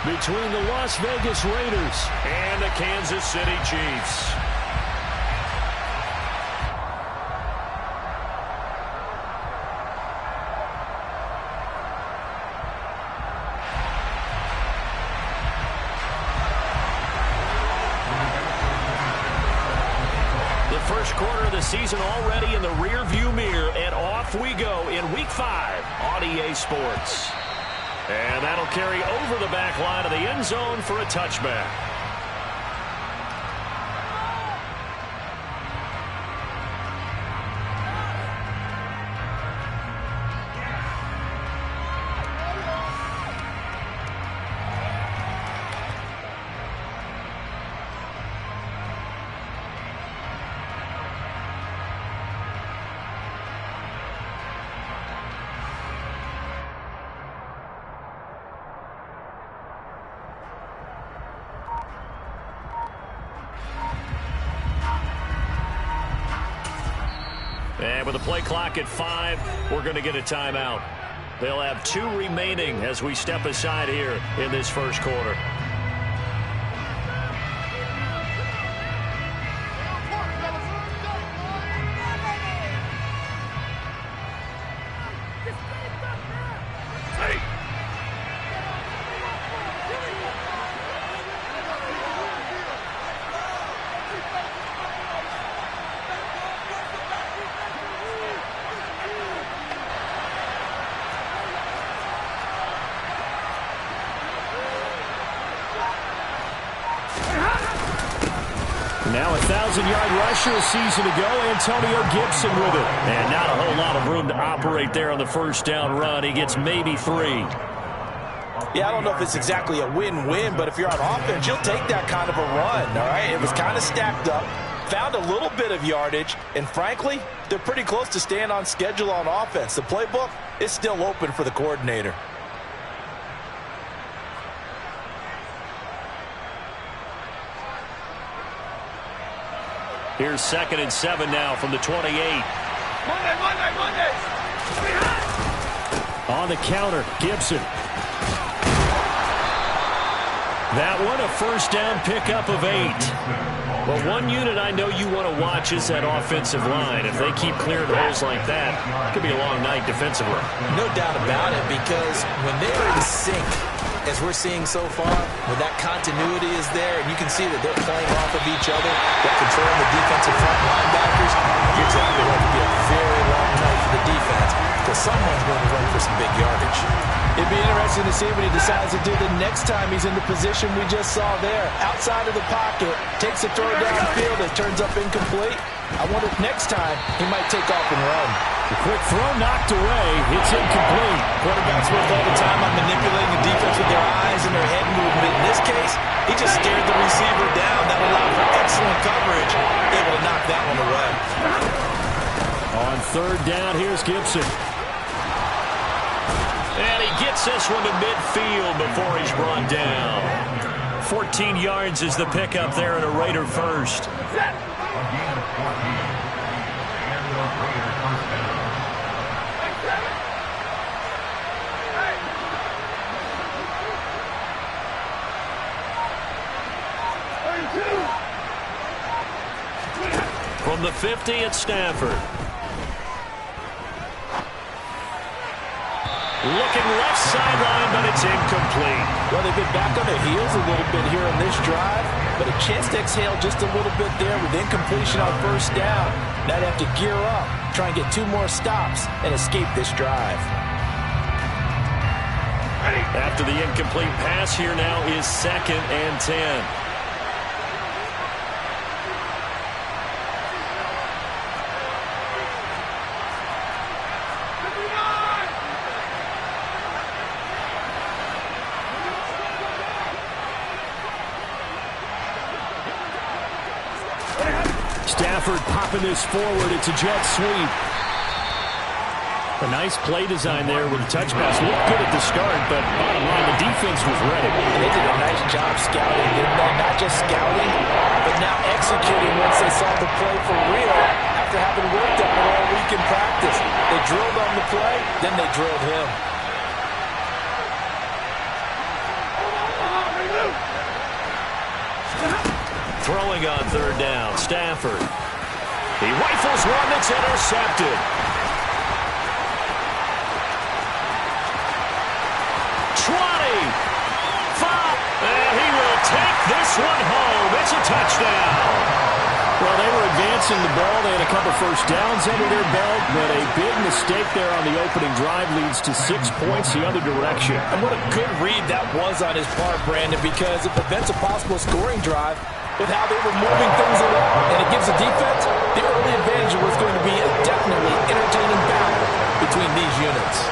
between the Las Vegas Raiders and the Kansas City Chiefs. The first quarter of the season already in the rear-view mirror, and off we go in Week 5 on EA Sports. And that'll carry over the back line of the end zone for a touchback. And with the play clock at 5, we're going to get a timeout. They'll have 2 remaining as we step aside here in this first quarter. Now a 1,000-yard rusher a season ago, Antonio Gibson with it. And not a whole lot of room to operate there on the first down run. He gets maybe 3. Yeah, I don't know if it's exactly a win-win, but if you're on offense, you'll take that kind of a run, all right? It was kind of stacked up, found a little bit of yardage, and frankly, they're pretty close to staying on schedule on offense. The playbook is still open for the coordinator. Here's 2nd and 7 now from the 28. Monday. On the counter, Gibson. That one, a first down pickup of 8. Well, one unit I know you want to watch is that offensive line. If they keep clearing holes like that, it could be a long night defensively. No doubt about it, because when they're in sync, as we're seeing so far, when that continuity is there, and you can see that they're playing off of each other, they're controlling the defensive front linebackers, you're exactly right. It'll be a very long night for the defense, because someone's going to run for some big yardage. It'd be interesting to see what he decides to do the next time he's in the position we just saw there. Outside of the pocket, takes a throw downfield, it turns up incomplete. I wonder if next time he might take off and run. The quick throw knocked away. It's incomplete. Quarterbacks work all the time on manipulating the defense with their eyes and their head movement. In this case, he just stared the receiver down. That allowed for excellent coverage. Able to knock that one away. On 3rd down, here's Gibson. And he gets this one to midfield before he's brought down. 14 yards is the pickup there, and a Raider first. From the 50 at Stafford. Looking left sideline, but it's incomplete. Well, they've been back on their heels a little bit here on this drive, but a chance to exhale just a little bit there with incompletion on first down. Now they have to gear up, try and get 2 more stops, and escape this drive. After the incomplete pass, here now is 2nd and 10. Stafford popping this forward. It's a jet sweep. A nice play design there with a touch pass. Looked good at the start, but bottom line, the defense was ready. And they did a nice job scouting, didn't they? Not just scouting, but now executing once they saw the play for real after having worked on it all week in practice. They drilled on the play, then they drilled him. Throwing on third down, Stafford. He rifles one that's intercepted. 20. 5. And he will take this one home. It's a touchdown. Well, they were advancing the ball. They had a couple first downs under their belt, but a big mistake there on the opening drive leads to 6 points the other direction. And what a good read that was on his part, Brandon, because it prevents a possible scoring drive with how they were moving things along. And it gives the defense the early advantage of what's going to be a definitely entertaining battle between these units.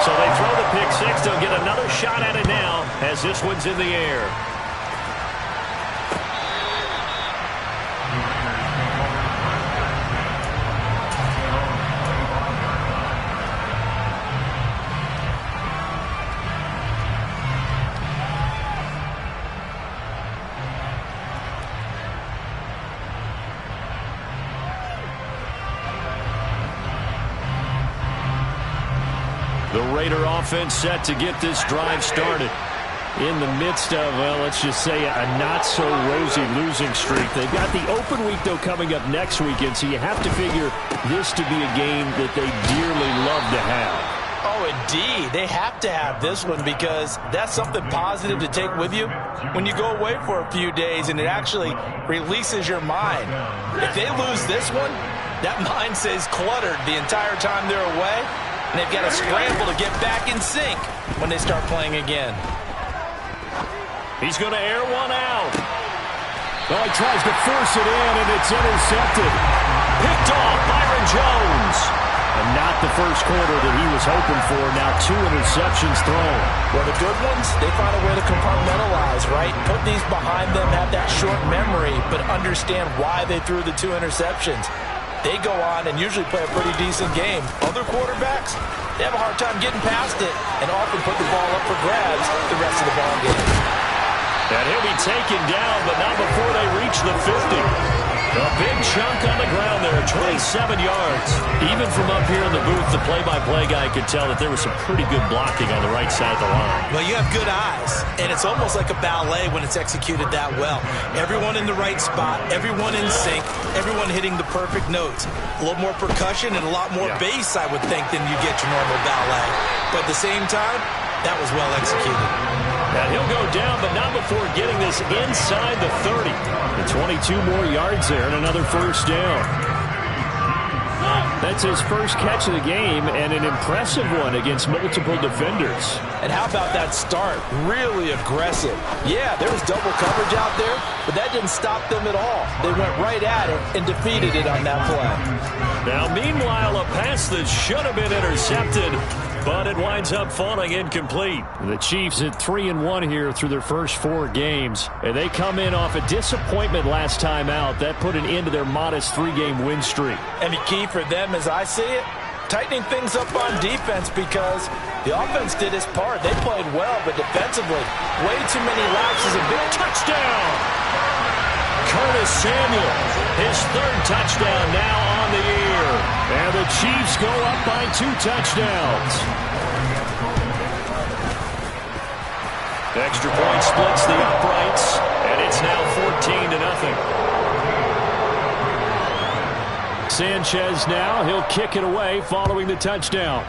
So they throw the pick six. They'll get another shot at it now as this one's in the air. The Raider offense set to get this drive started. In the midst of, well, let's just say a not-so-rosy losing streak. They've got the open week, though, coming up next weekend, so you have to figure this to be a game that they dearly love to have. Oh, indeed. They have to have this one because that's something positive to take with you when you go away for a few days, and it actually releases your mind. If they lose this one, that mind stays cluttered the entire time they're away. And they've got to scramble to get back in sync when they start playing again. He's going to air one out. Oh, he tries to force it in, and it's intercepted. Picked off Byron Jones. And not the first quarter that he was hoping for. Now 2 interceptions thrown. Well, the good ones, they find a way to compartmentalize, right? Put these behind them, have that short memory, but understand why they threw the 2 interceptions. They go on and usually play a pretty decent game. Other quarterbacks, they have a hard time getting past it and often put the ball up for grabs the rest of the ball game. And he'll be taken down, but not before they reach the 50. A big chunk on the ground there, 27 yards. Even from up here in the booth, the play-by-play guy could tell that there was some pretty good blocking on the right side of the line. Well, you have good eyes, and it's almost like a ballet when it's executed that well. Everyone in the right spot, everyone in sync, everyone hitting the perfect notes. A little more percussion and a lot more bass, I would think, than you get your normal ballet. But at the same time, that was well executed. And he'll go down, but not before getting this inside the 30. And 22 more yards there and another first down. That's his first catch of the game and an impressive one against multiple defenders. And how about that start? Really aggressive. Yeah, there was double coverage out there, but that didn't stop them at all. They went right at it and defeated it on that play. Now, meanwhile, a pass that should have been intercepted, but it winds up falling incomplete. The Chiefs at 3-1 here through their first 4 games. And they come in off a disappointment last time out. That put an end to their modest 3-game win streak. And the key for them, as I see it, tightening things up on defense because the offense did its part. They played well, but defensively, way too many lapses of big touchdown. Curtis Samuel, his 3rd touchdown now on the year. And the Chiefs go up by 2 touchdowns. The extra point splits the uprights, and it's now 14-0. Sanchez now, he'll kick it away following the touchdown.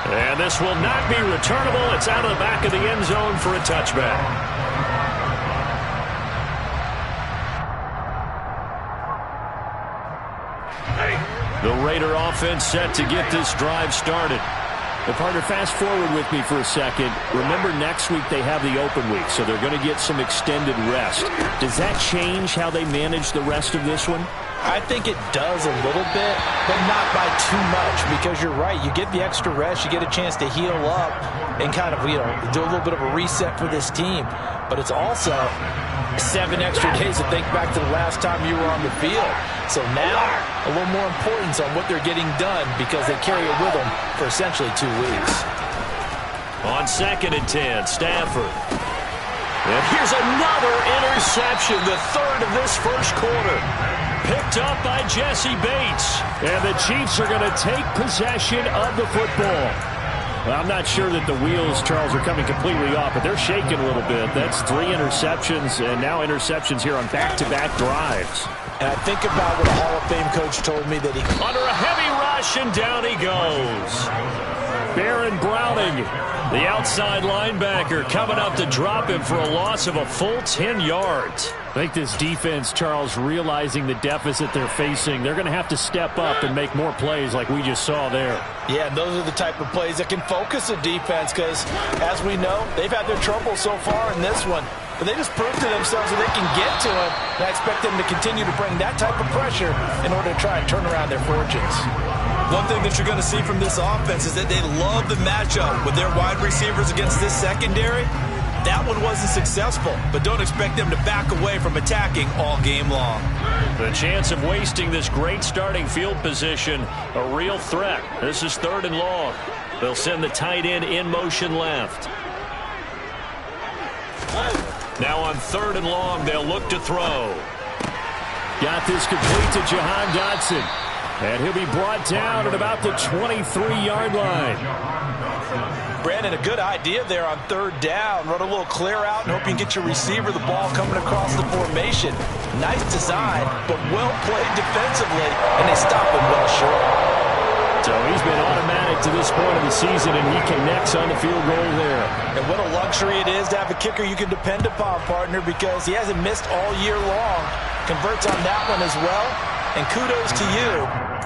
And this will not be returnable. It's out of the back of the end zone for a touchback. The Raider offense set to get this drive started. The partner, fast forward with me for a second. Remember, next week they have the open week, so they're going to get some extended rest. Does that change how they manage the rest of this one? I think it does a little bit, but not by too much, because you're right. You get the extra rest, you get a chance to heal up and kind of, do a little bit of a reset for this team. But it's also 7 extra days to think back to the last time you were on the field. So now, a little more importance on what they're getting done because they carry it with them for essentially 2 weeks. On 2nd and 10, Stafford. And here's another interception, the 3rd of this first quarter. Picked up by Jesse Bates. And the Chiefs are going to take possession of the football. Well, I'm not sure that the wheels, Charles, are coming completely off, but they're shaking a little bit. That's 3 interceptions, and now interceptions here on back-to-back drives. And I think about what a Hall of Fame coach told me that he... Under a heavy rush, and down he goes. Baron Browning, the outside linebacker, coming up to drop him for a loss of a full 10 yards. I think this defense, Charles, realizing the deficit they're facing, they're going to have to step up and make more plays like we just saw there. Yeah, those are the type of plays that can focus a defense because, as we know, they've had their trouble so far in this one. But they just proved to themselves that they can get to it. And I expect them to continue to bring that type of pressure in order to try and turn around their fortunes. One thing that you're going to see from this offense is that they love the matchup with their wide receivers against this secondary. That one wasn't successful, but don't expect them to back away from attacking all game long. The chance of wasting this great starting field position, a real threat. This is 3rd and long. They'll send the tight end in motion left. Now on 3rd and long, they'll look to throw. Got this complete to Jahan Dotson. And he'll be brought down at about the 23-yard line. Brandon, a good idea there on 3rd down. Run a little clear out and hope you can get your receiver the ball coming across the formation. Nice design, but well played defensively, and they stop him well short. So he's been automatic to this point of the season, and he connects on the field goal there. And what a luxury it is to have a kicker you can depend upon, partner, because he hasn't missed all year long. Converts on that one as well, and kudos to you.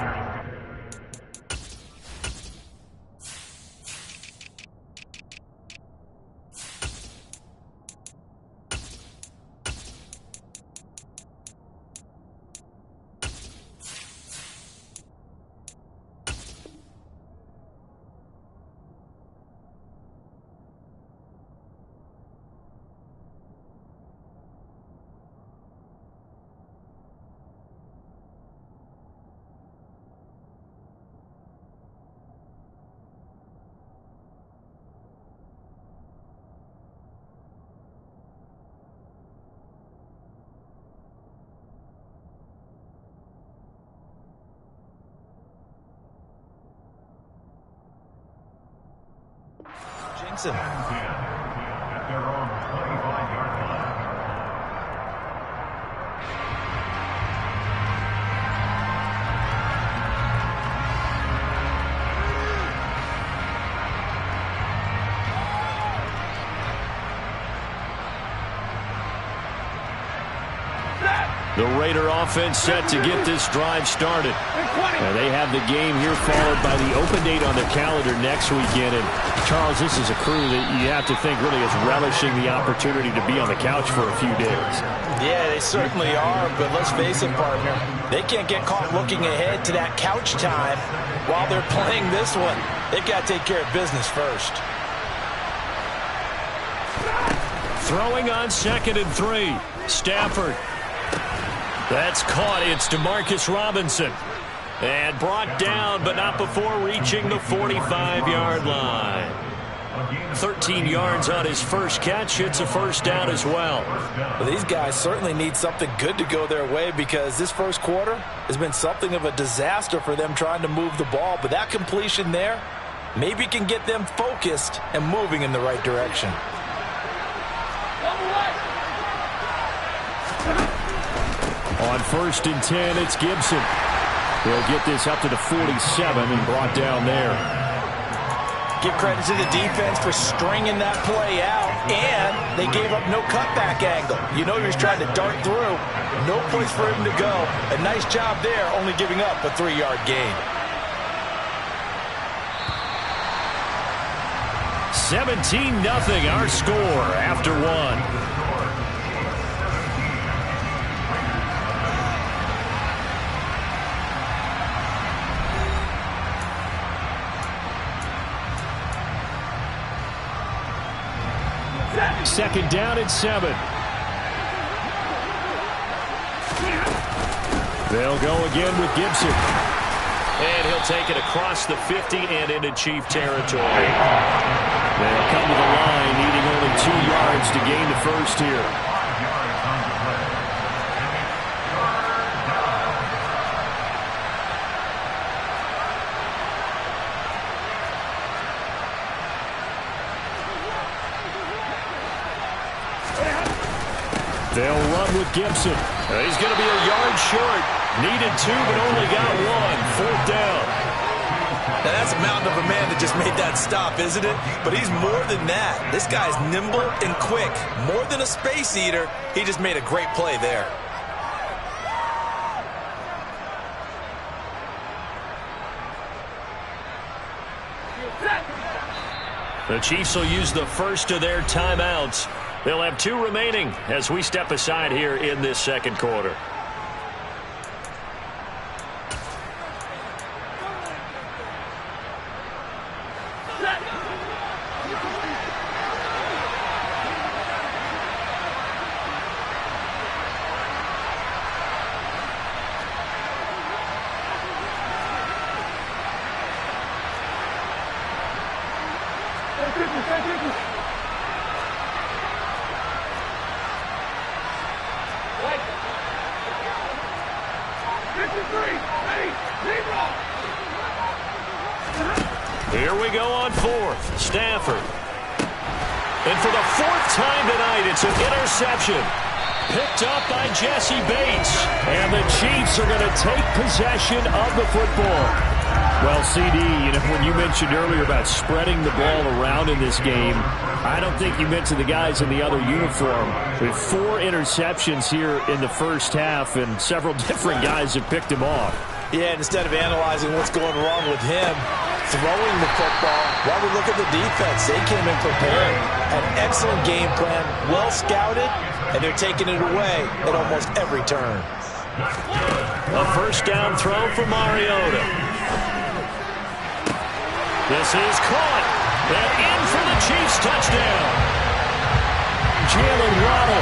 Jensen. The Raider offense set to get this drive started. And they have the game here followed by the open date on their calendar next weekend. And Charles, this is a crew that you have to think really is relishing the opportunity to be on the couch for a few days. Yeah, they certainly are, but let's face it, partner. They can't get caught looking ahead to that couch time while they're playing this one. They've got to take care of business first. Throwing on 2nd and 3. Stafford. That's caught. It's Demarcus Robinson. And brought down, but not before reaching the 45-yard line. 13 yards on his first catch. It's a first down as well. Well, these guys certainly need something good to go their way because this first quarter has been something of a disaster for them trying to move the ball. But that completion there maybe can get them focused and moving in the right direction. On 1st and 10, it's Gibson. He'll get this up to the 47 and brought down there. Give credit to the defense for stringing that play out, and they gave up no cutback angle. You know he was trying to dart through. No place for him to go. A nice job there, only giving up a 3-yard gain. 17-0 our score after one. Second down at 7. They'll go again with Gibson. And he'll take it across the 50 and into Chief territory. They'll come to the line, needing only 2 yards to gain the first here. They'll run with Gibson. He's going to be a yard short. Needed 2, but only got 1. 4th down. Now that's a mountain of a man that just made that stop, isn't it? But he's more than that. This guy's nimble and quick. More than a space eater, he just made a great play there. The Chiefs will use the first of their timeouts. They'll have 2 remaining as we step aside here in this second quarter. Here we go on 4th. Stafford. And for the 4th time tonight, it's an interception. Picked up by Jesse Bates. And the Chiefs are going to take possession of the football. Well, CD, when you mentioned earlier about spreading the ball around in this game, I don't think you mentioned the guys in the other uniform. With 4 interceptions here in the first half, and several different guys have picked him off. Yeah, instead of analyzing what's going wrong with him, throwing the football, while we look at the defense, they came in prepared. An excellent game plan, well scouted, and they're taking it away at almost every turn. A first down throw for Mariota. This is caught. And in for the Chiefs touchdown. Jalen Waddle